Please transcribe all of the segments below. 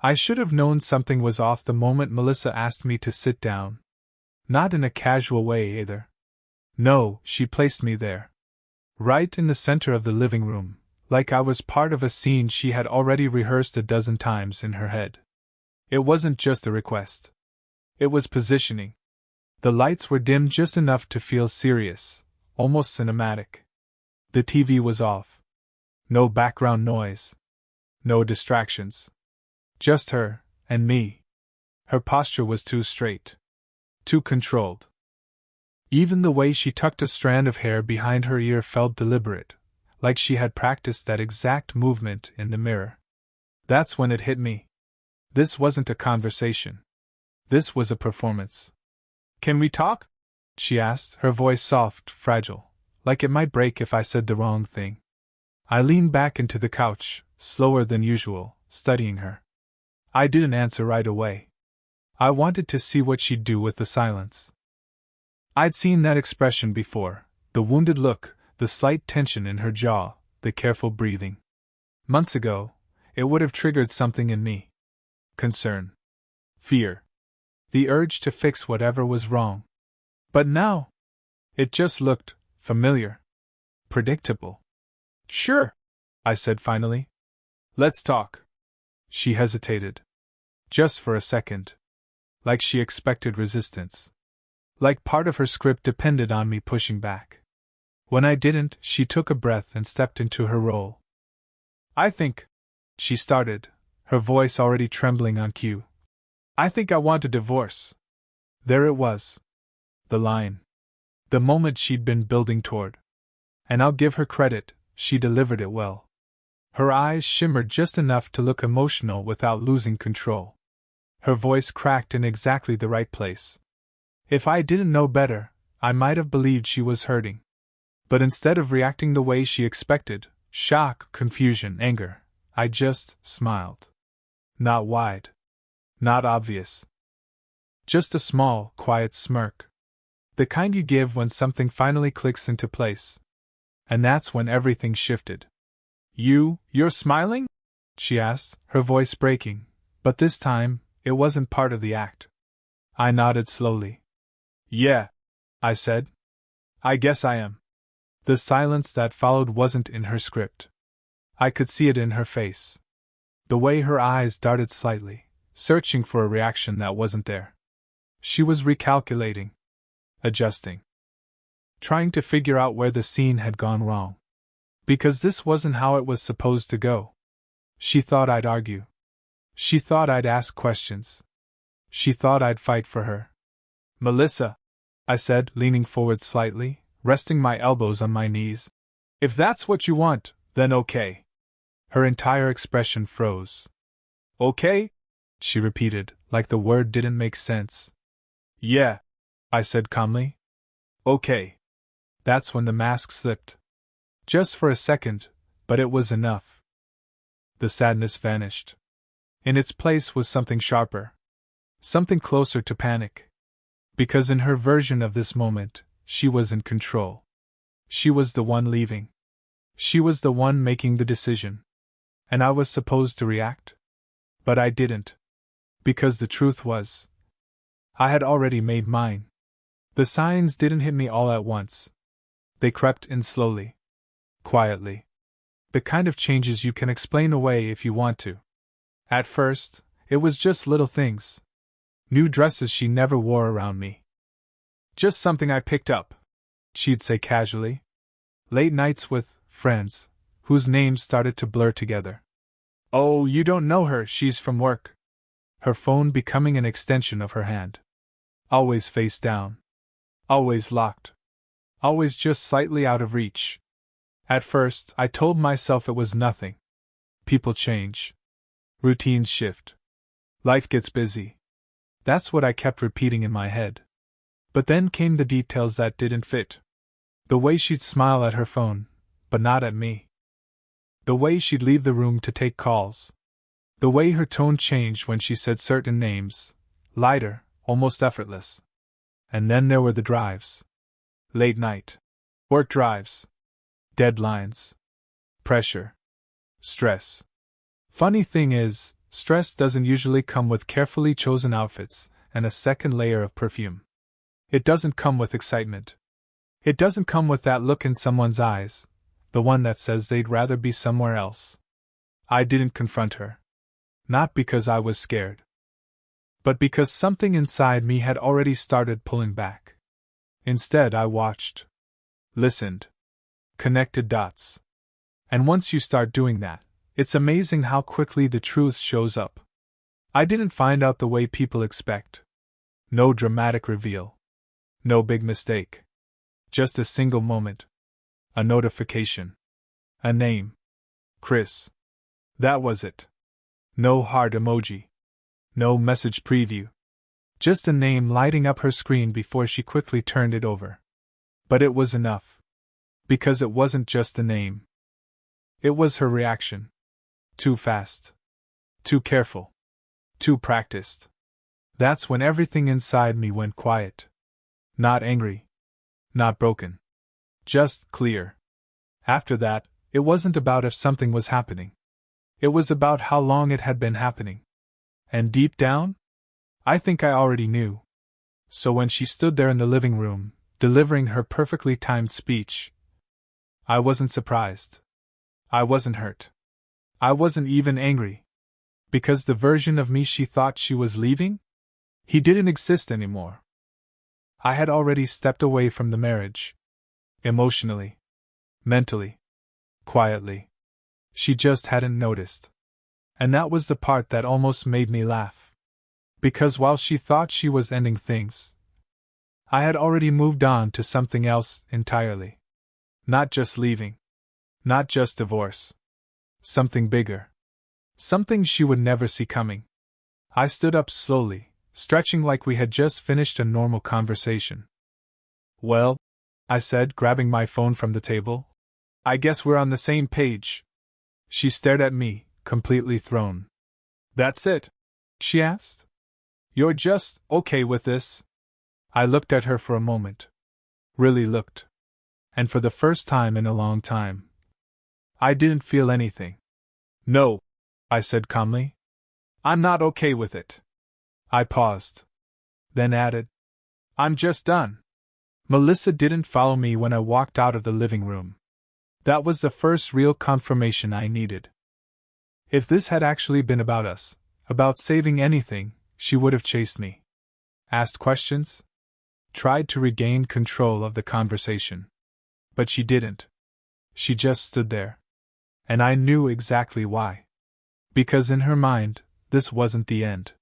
I should have known something was off the moment Melissa asked me to sit down. Not in a casual way either. No, she placed me there. Right in the center of the living room, like I was part of a scene she had already rehearsed a dozen times in her head. It wasn't just a request. It was positioning. The lights were dimmed just enough to feel serious, almost cinematic. The TV was off. No background noise. No distractions. Just her, and me. Her posture was too straight. Too controlled. Even the way she tucked a strand of hair behind her ear felt deliberate, like she had practiced that exact movement in the mirror. That's when it hit me. This wasn't a conversation. This was a performance. "Can we talk?" she asked, her voice soft, fragile, like it might break if I said the wrong thing. I leaned back into the couch, slower than usual, studying her. I didn't answer right away. I wanted to see what she'd do with the silence. I'd seen that expression before, the wounded look, the slight tension in her jaw, the careful breathing. Months ago, it would have triggered something in me. Concern. Fear. The urge to fix whatever was wrong. But now, it just looked familiar. Predictable. "Sure," I said finally. "Let's talk." She hesitated. Just for a second. Like she expected resistance. Like part of her script depended on me pushing back. When I didn't, she took a breath and stepped into her role. "I think," she started, her voice already trembling on cue. "I think I want a divorce." There it was. The line. The moment she'd been building toward. And I'll give her credit, she delivered it well. Her eyes shimmered just enough to look emotional without losing control. Her voice cracked in exactly the right place. If I didn't know better, I might have believed she was hurting. But instead of reacting the way she expected, shock, confusion, anger, I just smiled. Not wide. Not obvious. Just a small, quiet smirk. The kind you give when something finally clicks into place. And that's when everything shifted. You're smiling?" she asked, her voice breaking, but this time, it wasn't part of the act. I nodded slowly. "Yeah," I said. "I guess I am." The silence that followed wasn't in her script. I could see it in her face. The way her eyes darted slightly, searching for a reaction that wasn't there. She was recalculating. Adjusting. Trying to figure out where the scene had gone wrong. Because this wasn't how it was supposed to go. She thought I'd argue. She thought I'd ask questions. She thought I'd fight for her. "Melissa," I said, leaning forward slightly, resting my elbows on my knees. "If that's what you want, then okay." Her entire expression froze. "Okay?" she repeated, like the word didn't make sense. "Yeah," I said calmly. "Okay." That's when the mask slipped. Just for a second, but it was enough. The sadness vanished. In its place was something sharper. Something closer to panic. Because in her version of this moment, she was in control. She was the one leaving. She was the one making the decision. And I was supposed to react? But I didn't. Because the truth was, I had already made mine. The signs didn't hit me all at once. They crept in slowly. Quietly. The kind of changes you can explain away if you want to. At first, it was just little things. New dresses she never wore around me. "Just something I picked up," she'd say casually. Late nights with friends, whose names started to blur together. "Oh, you don't know her, she's from work." Her phone becoming an extension of her hand. Always face down. Always locked. Always just slightly out of reach. At first, I told myself it was nothing. People change. Routines shift. Life gets busy. That's what I kept repeating in my head. But then came the details that didn't fit. The way she'd smile at her phone, but not at me. The way she'd leave the room to take calls. The way her tone changed when she said certain names, lighter, almost effortless. And then there were the drives. Late night. Work drives. Deadlines. Pressure. Stress. Funny thing is, Stress doesn't usually come with carefully chosen outfits and a second layer of perfume. It doesn't come with excitement. It doesn't come with that look in someone's eyes, the one that says they'd rather be somewhere else. I didn't confront her. Not because I was scared, but because something inside me had already started pulling back. Instead, I watched, listened, connected dots. And once you start doing that, it's amazing how quickly the truth shows up. I didn't find out the way people expect. No dramatic reveal. No big mistake. Just a single moment. A notification. A name. Chris. That was it. No heart emoji. No message preview. Just a name lighting up her screen before she quickly turned it over. But it was enough. Because it wasn't just a name. It was her reaction. Too fast. Too careful. Too practiced. That's when everything inside me went quiet. Not angry. Not broken. Just clear. After that, it wasn't about if something was happening. It was about how long it had been happening. And deep down, I think I already knew. So when she stood there in the living room, delivering her perfectly timed speech, I wasn't surprised. I wasn't hurt. I wasn't even angry. Because the version of me she thought she was leaving? He didn't exist anymore. I had already stepped away from the marriage. Emotionally. Mentally. Quietly. She just hadn't noticed. And that was the part that almost made me laugh. Because while she thought she was ending things, I had already moved on to something else entirely. Not just leaving. Not just divorce. Something bigger. Something she would never see coming. I stood up slowly, stretching like we had just finished a normal conversation. Well, I said, grabbing my phone from the table. I guess we're on the same page. She stared at me, completely thrown. That's it? She asked. You're just okay with this? I looked at her for a moment. Really looked. And for the first time in a long time, I didn't feel anything. No, I said calmly. I'm not okay with it. I paused. Then added, I'm just done. Melissa didn't follow me when I walked out of the living room. That was the first real confirmation I needed. If this had actually been about us, about saving anything, she would have chased me. Asked questions? Tried to regain control of the conversation. But she didn't. She just stood there. And I knew exactly why. Because in her mind, this wasn't the end.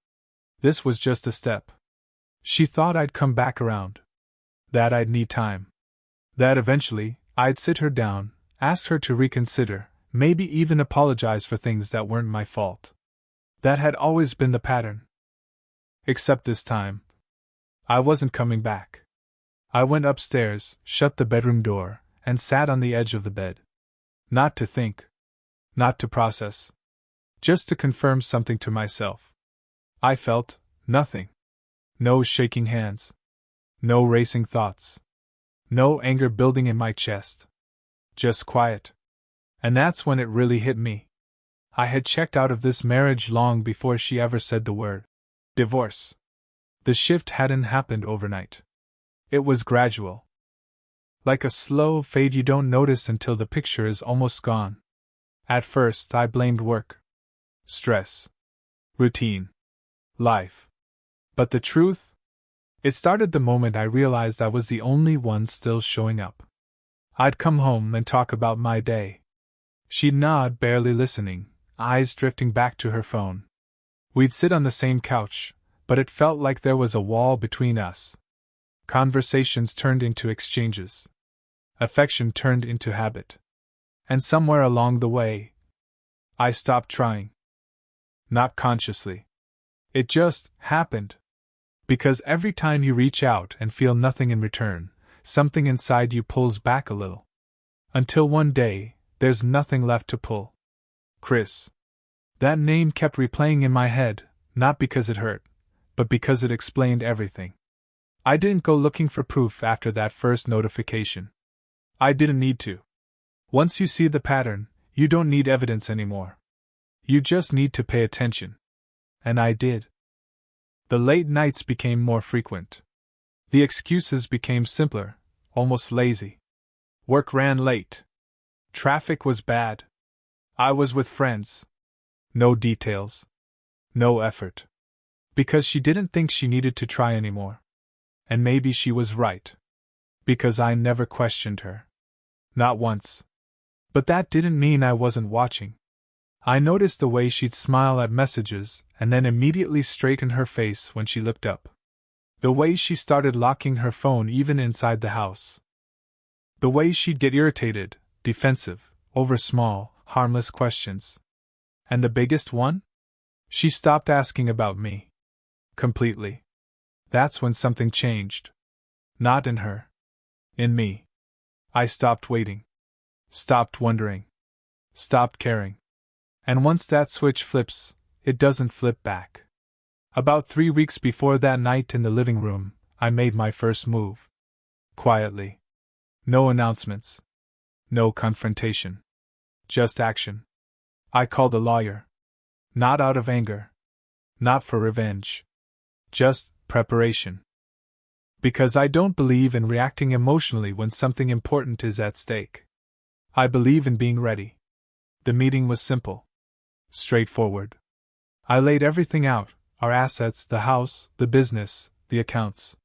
This was just a step. She thought I'd come back around. That I'd need time. That eventually, I'd sit her down, ask her to reconsider, maybe even apologize for things that weren't my fault. That had always been the pattern. Except this time. I wasn't coming back. I went upstairs, shut the bedroom door, and sat on the edge of the bed. Not to think. Not to process. Just to confirm something to myself. I felt nothing. No shaking hands. No racing thoughts. No anger building in my chest. Just quiet. And that's when it really hit me. I had checked out of this marriage long before she ever said the word divorce. The shift hadn't happened overnight. It was gradual. Like a slow fade you don't notice until the picture is almost gone. At first, I blamed work, stress, routine, life. But the truth? It started the moment I realized I was the only one still showing up. I'd come home and talk about my day. She'd nod, barely listening, eyes drifting back to her phone. We'd sit on the same couch, but it felt like there was a wall between us. Conversations turned into exchanges. Affection turned into habit. And somewhere along the way, I stopped trying. Not consciously. It just happened. Because every time you reach out and feel nothing in return, something inside you pulls back a little. Until one day, there's nothing left to pull. Chris. That name kept replaying in my head, not because it hurt, but because it explained everything. I didn't go looking for proof after that first notification. I didn't need to. Once you see the pattern, you don't need evidence anymore. You just need to pay attention. And I did. The late nights became more frequent. The excuses became simpler, almost lazy. Work ran late. Traffic was bad. I was with friends. No details. No effort. Because she didn't think she needed to try anymore. And maybe she was right. Because I never questioned her. Not once. But that didn't mean I wasn't watching. I noticed the way she'd smile at messages and then immediately straighten her face when she looked up. The way she started locking her phone even inside the house. The way she'd get irritated, defensive, over small, harmless questions. And the biggest one? She stopped asking about me. Completely. That's when something changed. Not in her. In me. I stopped waiting. Stopped wondering. Stopped caring. And once that switch flips, it doesn't flip back. About 3 weeks before that night in the living room, I made my first move. Quietly. No announcements. No confrontation. Just action. I called a lawyer. Not out of anger. Not for revenge. Just preparation. Because I don't believe in reacting emotionally when something important is at stake. I believe in being ready. The meeting was simple. Straightforward. I laid everything out, our assets, the house, the business, the accounts.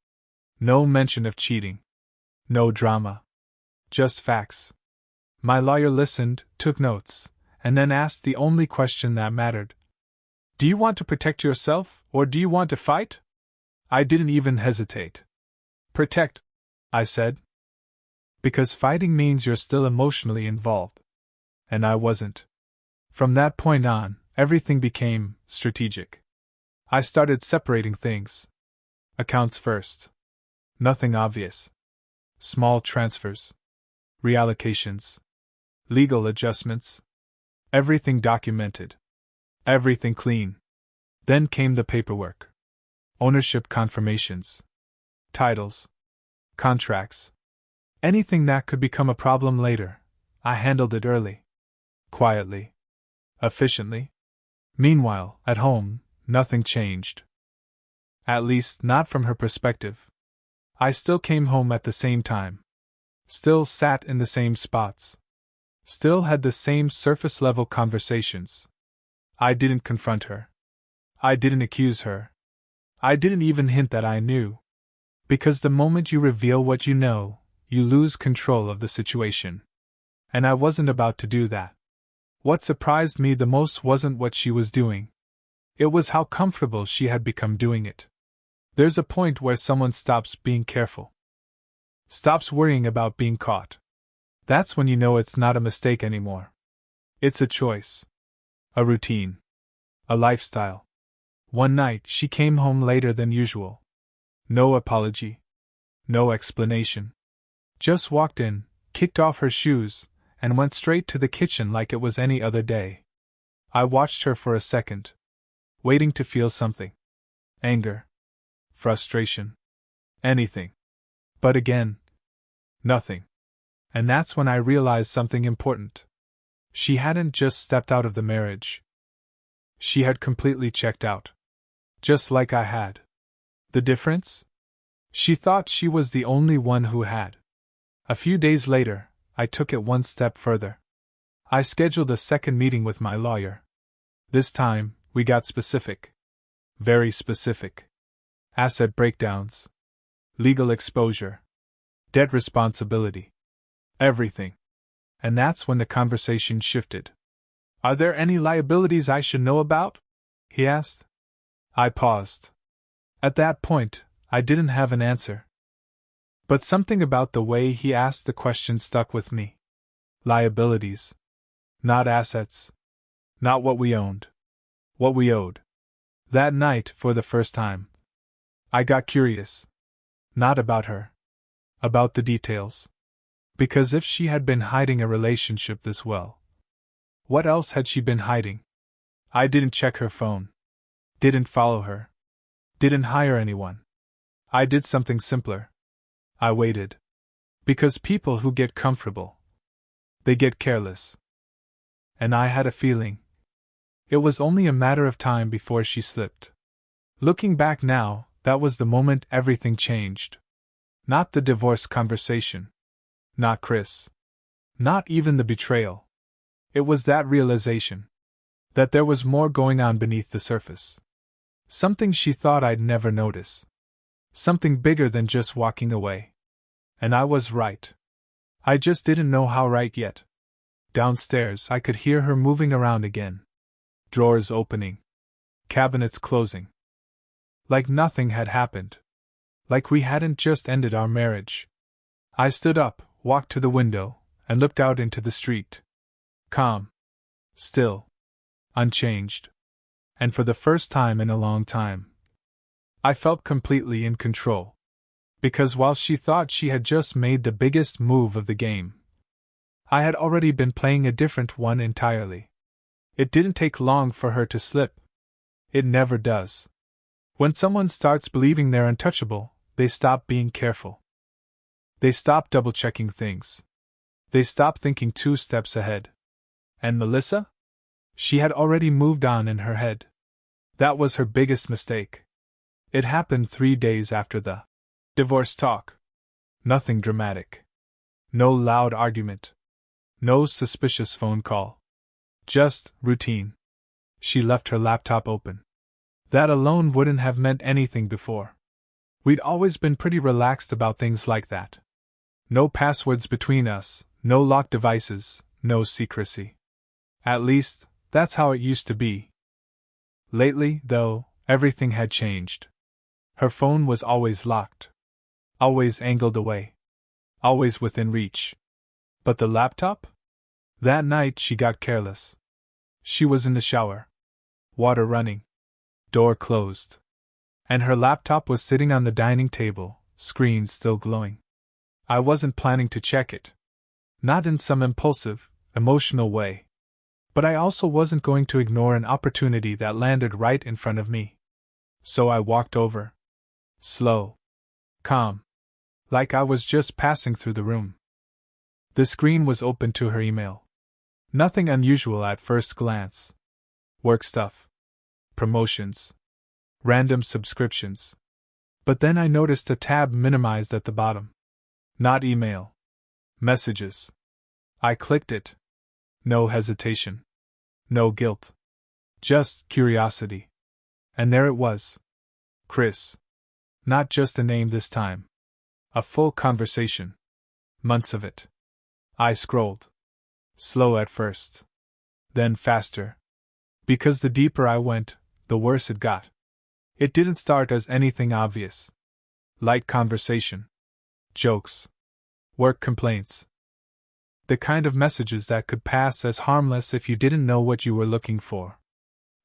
No mention of cheating. No drama. Just facts. My lawyer listened, took notes, and then asked the only question that mattered. Do you want to protect yourself, or do you want to fight? I didn't even hesitate. Protect, I said. Because fighting means you're still emotionally involved. And I wasn't. From that point on, everything became strategic. I started separating things. Accounts first. Nothing obvious. Small transfers. Reallocations. Legal adjustments. Everything documented. Everything clean. Then came the paperwork. Ownership confirmations. Titles. Contracts. Anything that could become a problem later, I handled it early. Quietly. Efficiently. Meanwhile, at home, nothing changed. At least, not from her perspective. I still came home at the same time. Still sat in the same spots. Still had the same surface-level conversations. I didn't confront her. I didn't accuse her. I didn't even hint that I knew. Because the moment you reveal what you know, you lose control of the situation. And I wasn't about to do that. What surprised me the most wasn't what she was doing. It was how comfortable she had become doing it. There's a point where someone stops being careful. Stops worrying about being caught. That's when you know it's not a mistake anymore. It's a choice. A routine. A lifestyle. One night she came home later than usual. No apology. No explanation. Just walked in, kicked off her shoes, and went straight to the kitchen like it was any other day. I watched her for a second. Waiting to feel something. Anger. Frustration. Anything. But again, nothing. And that's when I realized something important. She hadn't just stepped out of the marriage. She had completely checked out. Just like I had. The difference? She thought she was the only one who had. A few days later, I took it one step further. I scheduled a second meeting with my lawyer. This time, we got specific. Very specific. Asset breakdowns. Legal exposure. Debt responsibility. Everything. And that's when the conversation shifted. Are there any liabilities I should know about? He asked. I paused. At that point, I didn't have an answer. But something about the way he asked the question stuck with me. Liabilities. Not assets. Not what we owned. What we owed. That night, for the first time, I got curious. Not about her. About the details. Because if she had been hiding a relationship this well, what else had she been hiding? I didn't check her phone. Didn't follow her. Didn't hire anyone. I did something simpler. I waited. Because people who get comfortable, they get careless. And I had a feeling. It was only a matter of time before she slipped. Looking back now, that was the moment everything changed. Not the divorce conversation. Not Chris. Not even the betrayal. It was that realization. That there was more going on beneath the surface. Something she thought I'd never notice. Something bigger than just walking away. And I was right. I just didn't know how right yet. Downstairs, I could hear her moving around again. Drawers opening. Cabinets closing. Like nothing had happened. Like we hadn't just ended our marriage. I stood up, walked to the window, and looked out into the street. Calm. Still. Unchanged. And for the first time in a long time, I felt completely in control. Because while she thought she had just made the biggest move of the game, I had already been playing a different one entirely. It didn't take long for her to slip. It never does. When someone starts believing they're untouchable, they stop being careful. They stop double-checking things. They stop thinking 2 steps ahead. And Melissa? She had already moved on in her head. That was her biggest mistake. It happened 3 days after the divorce talk. Nothing dramatic. No loud argument. No suspicious phone call. Just routine. She left her laptop open. That alone wouldn't have meant anything before. We'd always been pretty relaxed about things like that. No passwords between us, no locked devices, no secrecy. At least, that's how it used to be. Lately, though, everything had changed. Her phone was always locked. Always angled away. Always within reach. But the laptop? That night she got careless. She was in the shower. Water running. Door closed. And her laptop was sitting on the dining table, screen still glowing. I wasn't planning to check it. Not in some impulsive, emotional way. But I also wasn't going to ignore an opportunity that landed right in front of me. So I walked over. Slow. Calm. Like I was just passing through the room. The screen was open to her email. Nothing unusual at first glance. Work stuff. Promotions. Random subscriptions. But then I noticed a tab minimized at the bottom. Not email. Messages. I clicked it. No hesitation. No guilt. Just curiosity. And there it was. Chris. Not just a name this time. A full conversation. Months of it. I scrolled. Slow at first. Then faster. Because the deeper I went, the worse it got. It didn't start as anything obvious. Light conversation. Jokes. Work complaints. The kind of messages that could pass as harmless if you didn't know what you were looking for.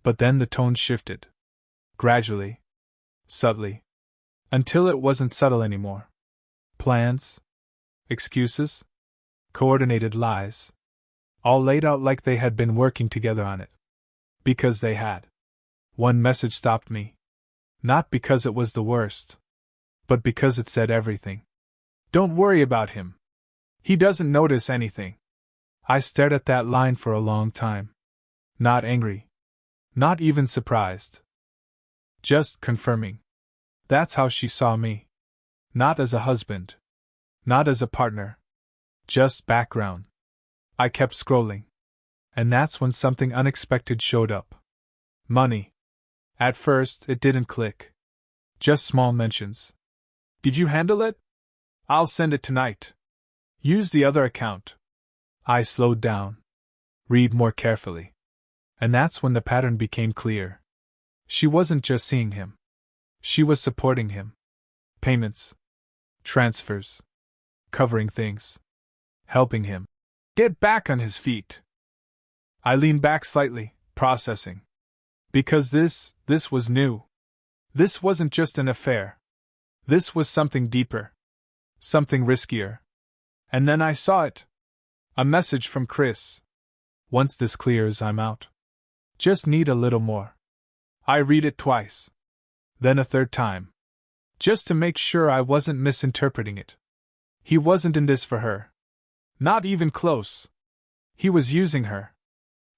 But then the tone shifted. Gradually. Subtly. Until it wasn't subtle anymore. Plans. Excuses. Coordinated lies. All laid out like they had been working together on it. Because they had. One message stopped me. Not because it was the worst. But because it said everything. Don't worry about him. He doesn't notice anything. I stared at that line for a long time. Not angry. Not even surprised. Just confirming. That's how she saw me. Not as a husband. Not as a partner. Just background. I kept scrolling. And that's when something unexpected showed up. Money. At first, it didn't click. Just small mentions. Did you handle it? I'll send it tonight. Use the other account. I slowed down. Read more carefully. And that's when the pattern became clear. She wasn't just seeing him. She was supporting him. Payments. Transfers. Covering things. Helping him get back on his feet. I leaned back slightly, processing. Because this was new. This wasn't just an affair. This was something deeper. Something riskier. And then I saw it. A message from Chris. Once this clears, I'm out. Just need a little more. I read it twice. Then a third time. Just to make sure I wasn't misinterpreting it. He wasn't in this for her. Not even close. He was using her.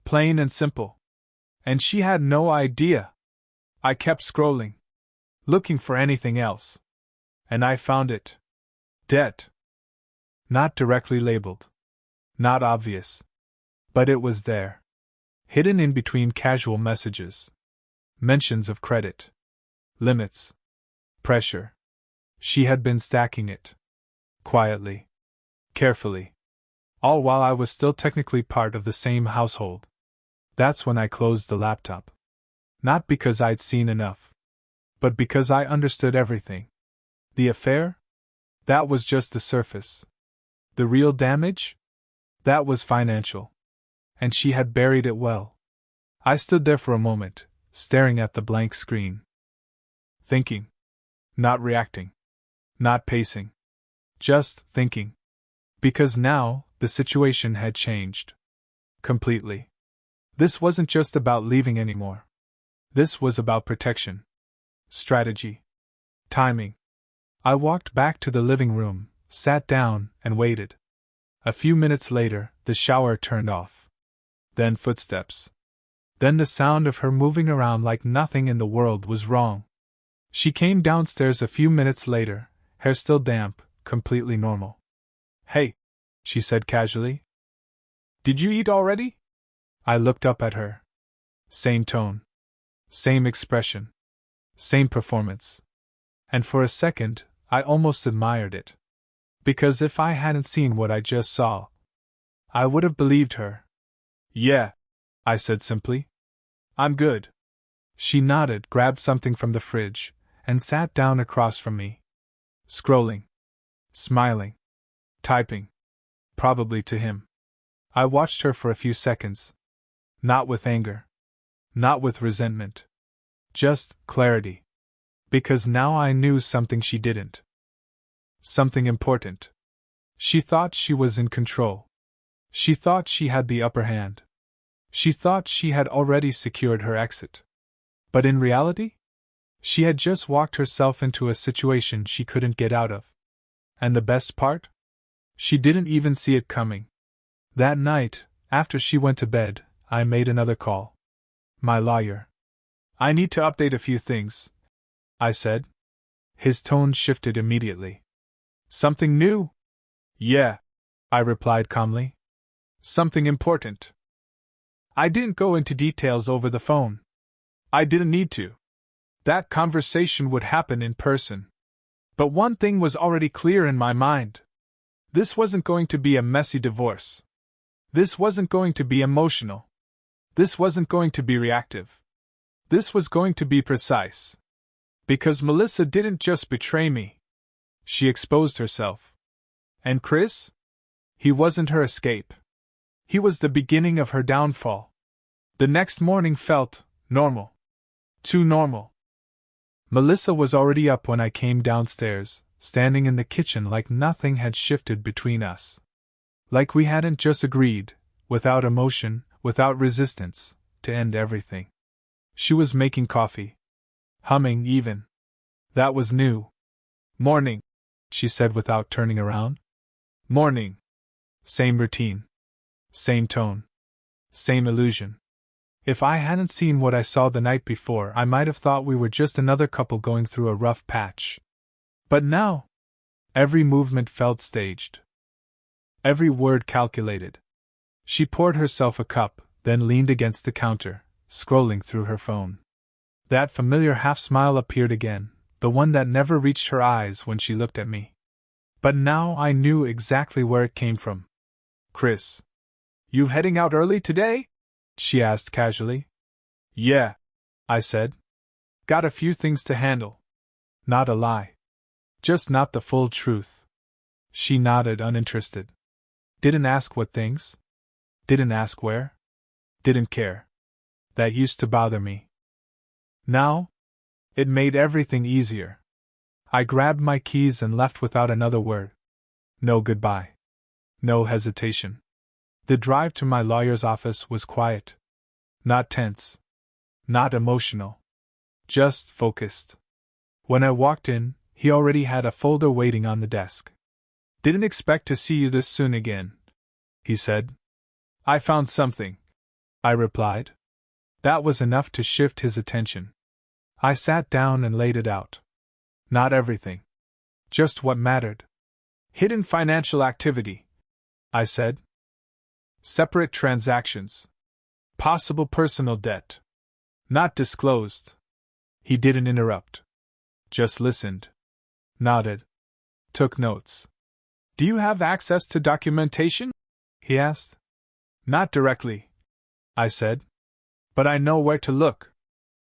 Plain and simple. And she had no idea. I kept scrolling, looking for anything else. And I found it. Debt. Not directly labeled. Not obvious. But it was there. Hidden in between casual messages. Mentions of credit. Limits. Pressure. She had been stacking it. Quietly. Carefully. All while I was still technically part of the same household. That's when I closed the laptop. Not because I'd seen enough. But because I understood everything. The affair? That was just the surface. The real damage? That was financial. And she had buried it well. I stood there for a moment, staring at the blank screen. Thinking. Not reacting. Not pacing. Just thinking. Because now, the situation had changed. Completely. This wasn't just about leaving anymore. This was about protection. Strategy. Timing. I walked back to the living room, sat down, and waited. A few minutes later, the shower turned off. Then footsteps. Then the sound of her moving around like nothing in the world was wrong. She came downstairs a few minutes later, hair still damp, completely normal. "Hey," she said casually. "Did you eat already?" I looked up at her. Same tone. Same expression. Same performance. And for a second, I almost admired it. Because if I hadn't seen what I just saw, I would have believed her. "Yeah," I said simply. "I'm good." She nodded, grabbed something from the fridge, and sat down across from me. Scrolling. Smiling. Typing. Probably to him. I watched her for a few seconds. Not with anger. Not with resentment. Just clarity. Because now I knew something she didn't. Something important. She thought she was in control. She thought she had the upper hand. She thought she had already secured her exit. But in reality? She had just walked herself into a situation she couldn't get out of. And the best part? She didn't even see it coming. That night, after she went to bed, I made another call. My lawyer. "I need to update a few things," I said. His tone shifted immediately. "Something new?" "Yeah," I replied calmly. "Something important." I didn't go into details over the phone. I didn't need to. That conversation would happen in person. But one thing was already clear in my mind. This wasn't going to be a messy divorce. This wasn't going to be emotional. This wasn't going to be reactive. This was going to be precise. Because Melissa didn't just betray me. She exposed herself. And Chris? He wasn't her escape. He was the beginning of her downfall. The next morning felt normal. Too normal. Melissa was already up when I came downstairs, standing in the kitchen like nothing had shifted between us. Like we hadn't just agreed, without emotion, without resistance, to end everything. She was making coffee. Humming even. That was new. "Morning," she said without turning around. "Morning." Same routine. Same tone. Same illusion. If I hadn't seen what I saw the night before, I might have thought we were just another couple going through a rough patch. But now, every movement felt staged. Every word calculated. She poured herself a cup, then leaned against the counter, scrolling through her phone. That familiar half-smile appeared again, the one that never reached her eyes when she looked at me. But now I knew exactly where it came from. "Chris, you heading out early today?" she asked casually. "Yeah," I said. "Got a few things to handle." Not a lie. Just not the full truth. She nodded, uninterested. Didn't ask what things. Didn't ask where. Didn't care. That used to bother me. Now? It made everything easier. I grabbed my keys and left without another word. No goodbye. No hesitation. The drive to my lawyer's office was quiet. Not tense. Not emotional. Just focused. When I walked in, he already had a folder waiting on the desk. "Didn't expect to see you this soon again," he said. "I found something," I replied. That was enough to shift his attention. I sat down and laid it out. Not everything. Just what mattered. Hidden financial activity, I said. Separate transactions. Possible personal debt. Not disclosed. He didn't interrupt. Just listened. Nodded. Took notes. Do you have access to documentation? He asked. Not directly, I said. But I know where to look.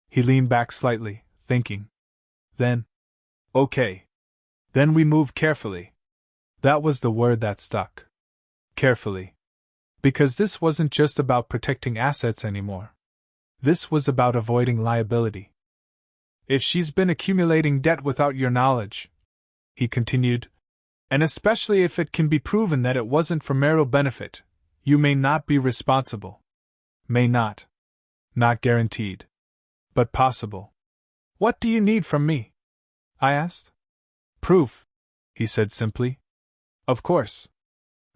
He leaned back slightly, thinking. Then. Okay. Then we move carefully. That was the word that stuck. Carefully. Because this wasn't just about protecting assets anymore. This was about avoiding liability. If she's been accumulating debt without your knowledge, he continued, and especially if it can be proven that it wasn't for marital benefit, you may not be responsible. May not. Not guaranteed. But possible. What do you need from me? I asked. Proof, he said simply. Of course.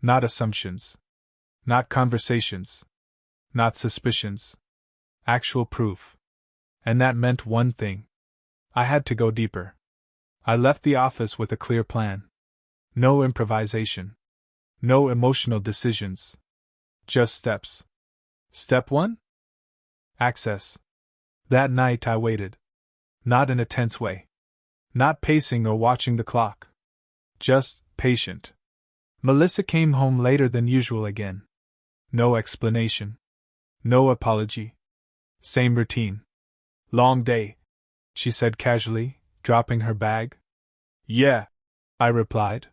Not assumptions. Not conversations. Not suspicions. Actual proof. And that meant one thing. I had to go deeper. I left the office with a clear plan. No improvisation. No emotional decisions. Just steps. Step 1? Access. That night I waited. Not in a tense way. Not pacing or watching the clock. Just patient. Melissa came home later than usual again. No explanation. No apology. Same routine. Long day, she said casually, dropping her bag. Yeah, I replied.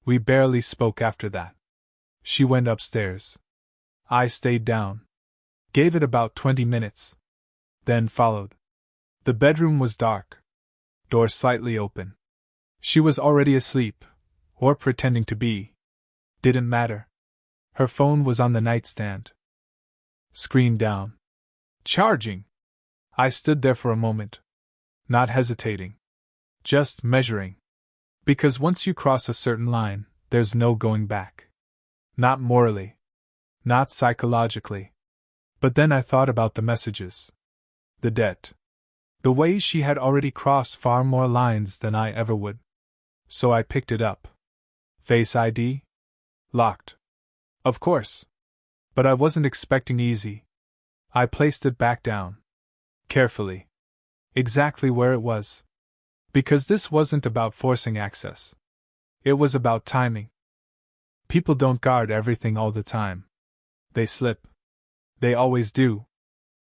We barely spoke after that. She went upstairs. I stayed down. Gave it about 20 minutes. Then followed. The bedroom was dark. Door slightly open. She was already asleep, or pretending to be. Didn't matter. Her phone was on the nightstand. Screen down. Charging. I stood there for a moment. Not hesitating. Just measuring. Because once you cross a certain line, there's no going back. Not morally. Not psychologically. But then I thought about the messages. The debt. The way she had already crossed far more lines than I ever would. So I picked it up. Face ID? Locked. Of course. But I wasn't expecting easy. I placed it back down. Carefully. Exactly where it was. Because this wasn't about forcing access. It was about timing. People don't guard everything all the time. They slip. They always do.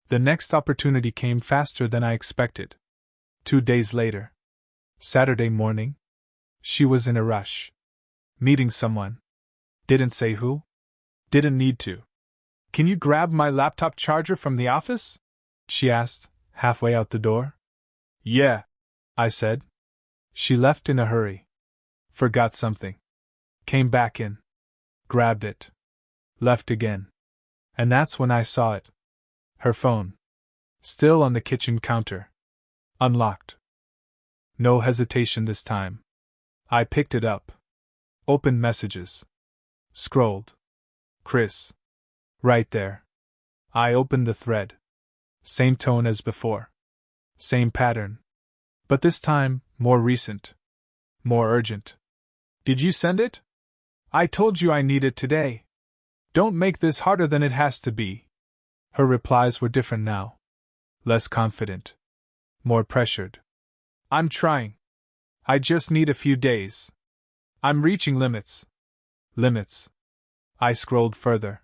The next opportunity came faster than I expected. 2 days later. Saturday morning. She was in a rush. Meeting someone. Didn't say who. Didn't need to. Can you grab my laptop charger from the office? She asked, halfway out the door. Yeah, I said. She left in a hurry. Forgot something. Came back in. Grabbed it. Left again. And that's when I saw it. Her phone. Still on the kitchen counter. Unlocked. No hesitation this time. I picked it up. Opened messages. Scrolled. Chris. Right there. I opened the thread. Same tone as before. Same pattern. But this time, more recent. More urgent. Did you send it? I told you I need it today. Don't make this harder than it has to be. Her replies were different now. Less confident. More pressured. I'm trying. I just need a few days. I'm reaching limits. Limits. I scrolled further.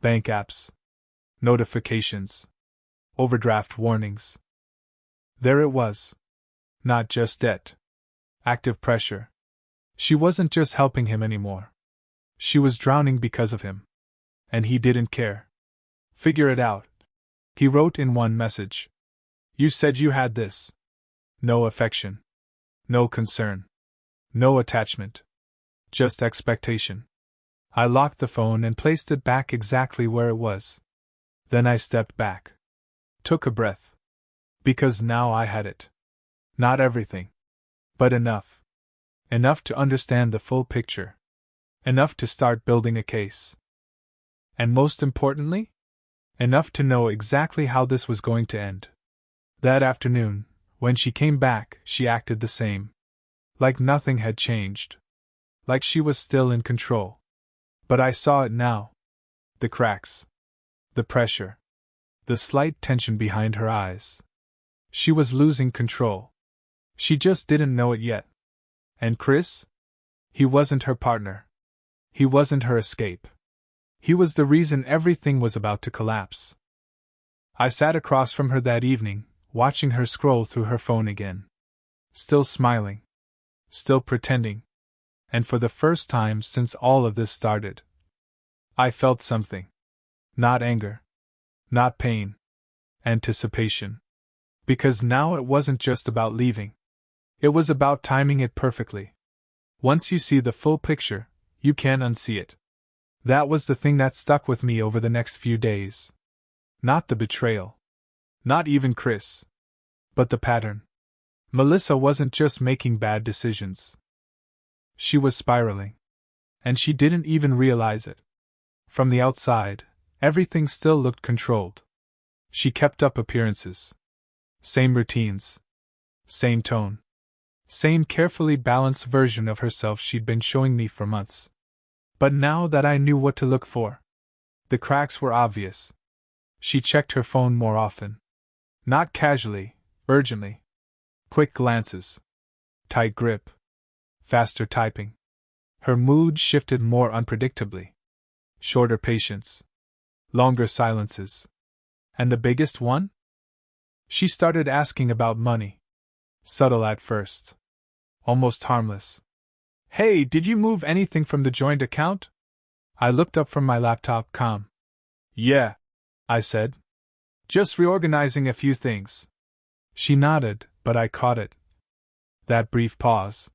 Bank apps. Notifications. Overdraft warnings. There it was. Not just debt. Active pressure. She wasn't just helping him anymore. She was drowning because of him. And he didn't care. Figure it out. He wrote in one message. You said you had this. No affection. No concern. No attachment. Just expectation. I locked the phone and placed it back exactly where it was. Then I stepped back. Took a breath. Because now I had it. Not everything. But enough. Enough to understand the full picture. Enough to start building a case. And most importantly? Enough to know exactly how this was going to end. That afternoon, when she came back, she acted the same. Like nothing had changed. Like she was still in control. But I saw it now. The cracks. The pressure. The slight tension behind her eyes. She was losing control. She just didn't know it yet. And Chris? He wasn't her partner. He wasn't her escape. He was the reason everything was about to collapse. I sat across from her that evening, watching her scroll through her phone again. Still smiling. Still pretending. And for the first time since all of this started, I felt something. Not anger. Not pain. Anticipation. Because now it wasn't just about leaving. It was about timing it perfectly. Once you see the full picture, you can't unsee it. That was the thing that stuck with me over the next few days. Not the betrayal. Not even Chris. But the pattern. Melissa wasn't just making bad decisions. She was spiraling. And she didn't even realize it. From the outside, everything still looked controlled. She kept up appearances. Same routines. Same tone. Same carefully balanced version of herself she'd been showing me for months. But now that I knew what to look for, the cracks were obvious. She checked her phone more often. Not casually, urgently. Quick glances. Tight grip. Faster typing. Her mood shifted more unpredictably. Shorter patience. Longer silences. And the biggest one? She started asking about money. Subtle at first. Almost harmless. Hey, did you move anything from the joint account? I looked up from my laptop, calm. Yeah, I said. Just reorganizing a few things. She nodded, but I caught it. That brief pause.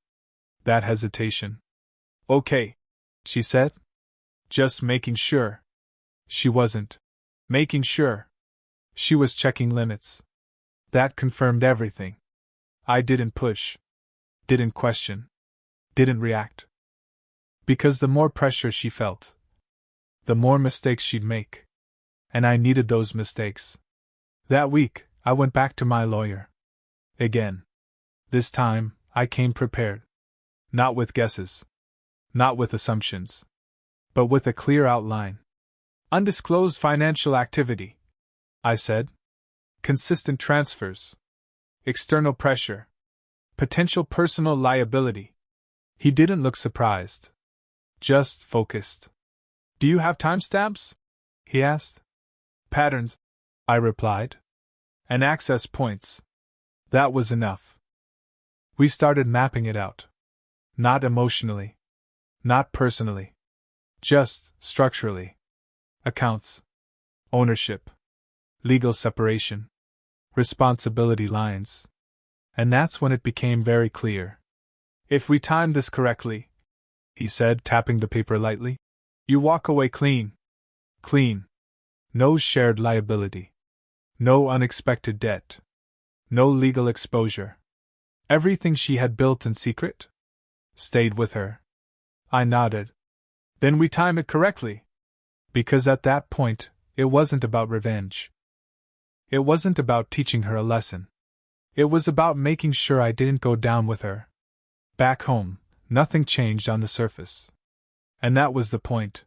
That hesitation. Okay, she said. Just making sure. She wasn't making sure. She was checking limits. That confirmed everything. I didn't push. Didn't question. Didn't react. Because the more pressure she felt, the more mistakes she'd make. And I needed those mistakes. That week, I went back to my lawyer. Again. This time, I came prepared. Not with guesses. Not with assumptions. But with a clear outline. Undisclosed financial activity, I said. Consistent transfers. External pressure. Potential personal liability. He didn't look surprised. Just focused. Do you have timestamps? He asked. Patterns, I replied. And access points. That was enough. We started mapping it out. Not emotionally. Not personally. Just structurally. Accounts. Ownership. Legal separation. Responsibility lines. And that's when it became very clear. If we time this correctly, he said, tapping the paper lightly, you walk away clean. Clean. No shared liability. No unexpected debt. No legal exposure. Everything she had built in secret stayed with her. I nodded. Then we time it correctly. Because at that point, it wasn't about revenge. It wasn't about teaching her a lesson. It was about making sure I didn't go down with her. Back home, nothing changed on the surface. And that was the point.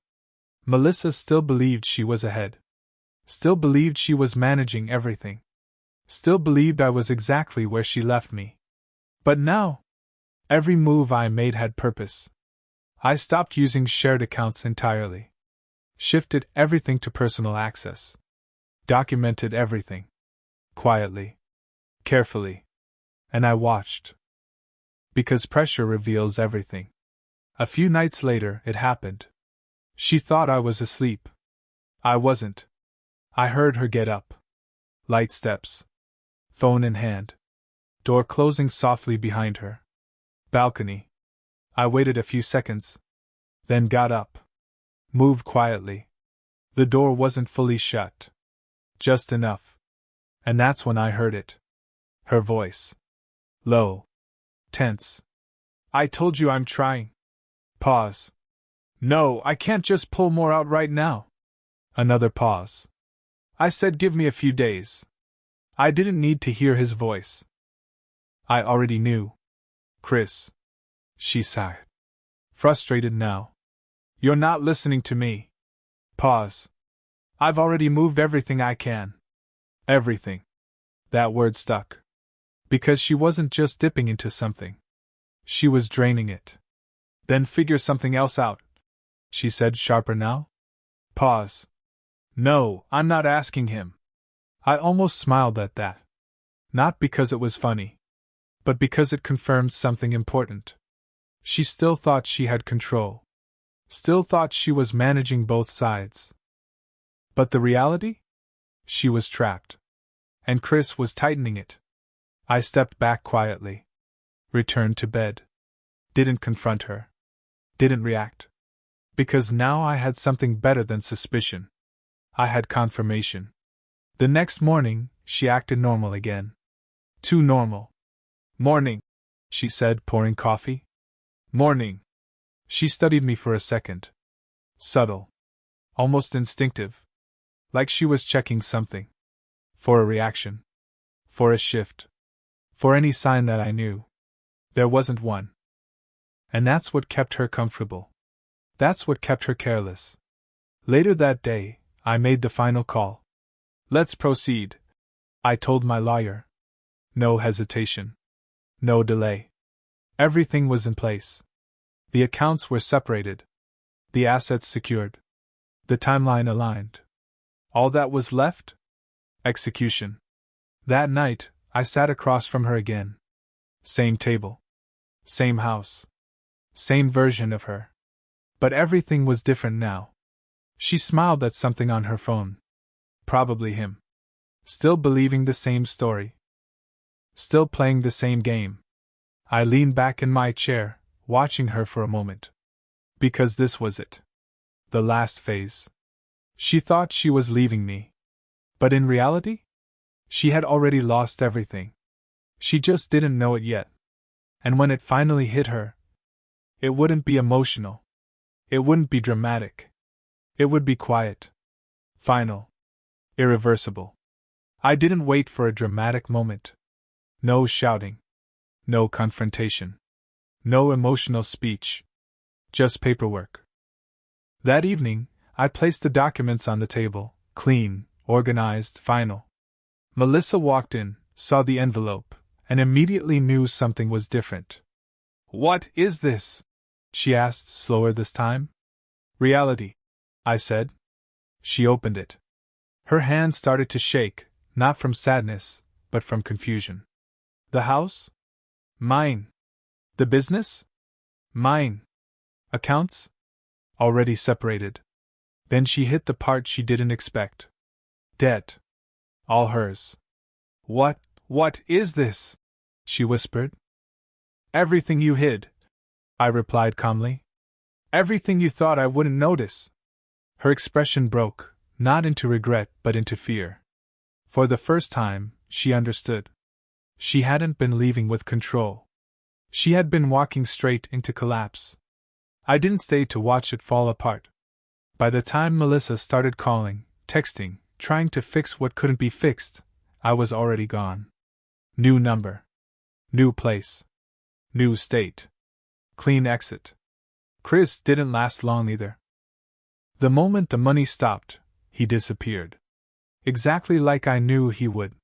Melissa still believed she was ahead. Still believed she was managing everything. Still believed I was exactly where she left me. But now, every move I made had purpose. I stopped using shared accounts entirely. Shifted everything to personal access. Documented everything. Quietly. Carefully. And I watched. Because pressure reveals everything. A few nights later, it happened. She thought I was asleep. I wasn't. I heard her get up. Light steps. Phone in hand. Door closing softly behind her. Balcony. I waited a few seconds. Then got up. Moved quietly. The door wasn't fully shut. Just enough. And that's when I heard it. Her voice. Low. Tense. I told you I'm trying. Pause. No, I can't just pull more out right now. Another pause. I said give me a few days. I didn't need to hear his voice. I already knew. Chris. She sighed. Frustrated now. You're not listening to me. Pause. I've already moved everything I can. Everything. That word stuck. Because she wasn't just dipping into something. She was draining it. Then figure something else out, she said, sharper now. Pause. No, I'm not asking him. I almost smiled at that. Not because it was funny, but because it confirmed something important. She still thought she had control. Still thought she was managing both sides. But the reality? She was trapped. And Chris was tightening it. I stepped back quietly. Returned to bed. Didn't confront her. Didn't react. Because now I had something better than suspicion. I had confirmation. The next morning, she acted normal again. Too normal. Morning, she said, pouring coffee. Morning. She studied me for a second. Subtle. Almost instinctive. Like she was checking something. For a reaction. For a shift. For any sign that I knew. There wasn't one. And that's what kept her comfortable. That's what kept her careless. Later that day, I made the final call. Let's proceed, I told my lawyer. No hesitation. No delay. Everything was in place. The accounts were separated. The assets secured. The timeline aligned. All that was left? Execution. That night, I sat across from her again. Same table. Same house. Same version of her. But everything was different now. She smiled at something on her phone. Probably him. Still believing the same story. Still playing the same game. I leaned back in my chair, watching her for a moment. Because this was it. The last phase. She thought she was leaving me. But in reality? She had already lost everything. She just didn't know it yet. And when it finally hit her, it wouldn't be emotional. It wouldn't be dramatic. It would be quiet. Final. Irreversible. I didn't wait for a dramatic moment. No shouting. No confrontation. No emotional speech. Just paperwork. That evening, I placed the documents on the table, clean, organized, final. Melissa walked in, saw the envelope, and immediately knew something was different. What is this? She asked, slower this time. Reality, I said. She opened it. Her hands started to shake, not from sadness, but from confusion. The house? Mine. The business? Mine. Accounts? Already separated. Then she hit the part she didn't expect. Debt. All hers. What is this? She whispered. Everything you hid, I replied calmly. Everything you thought I wouldn't notice. Her expression broke, not into regret but into fear. For the first time, she understood. She hadn't been leaving with control. She had been walking straight into collapse. I didn't stay to watch it fall apart. By the time Melissa started calling, texting, trying to fix what couldn't be fixed, I was already gone. New number. New place. New state. Clean exit. Chris didn't last long either. The moment the money stopped, he disappeared. Exactly like I knew he would.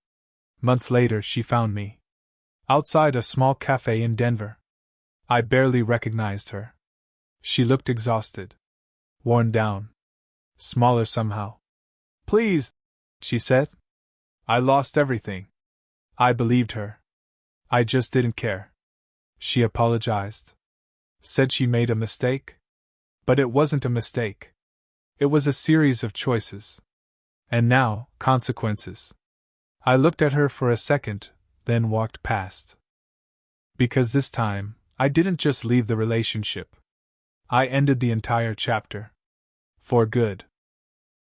Months later, she found me. Outside a small cafe in Denver. I barely recognized her. She looked exhausted. Worn down. Smaller somehow. Please, she said. I lost everything. I believed her. I just didn't care. She apologized. Said she made a mistake. But it wasn't a mistake. It was a series of choices. And now, consequences. I looked at her for a second, then walked past. Because this time, I didn't just leave the relationship. I ended the entire chapter. For good.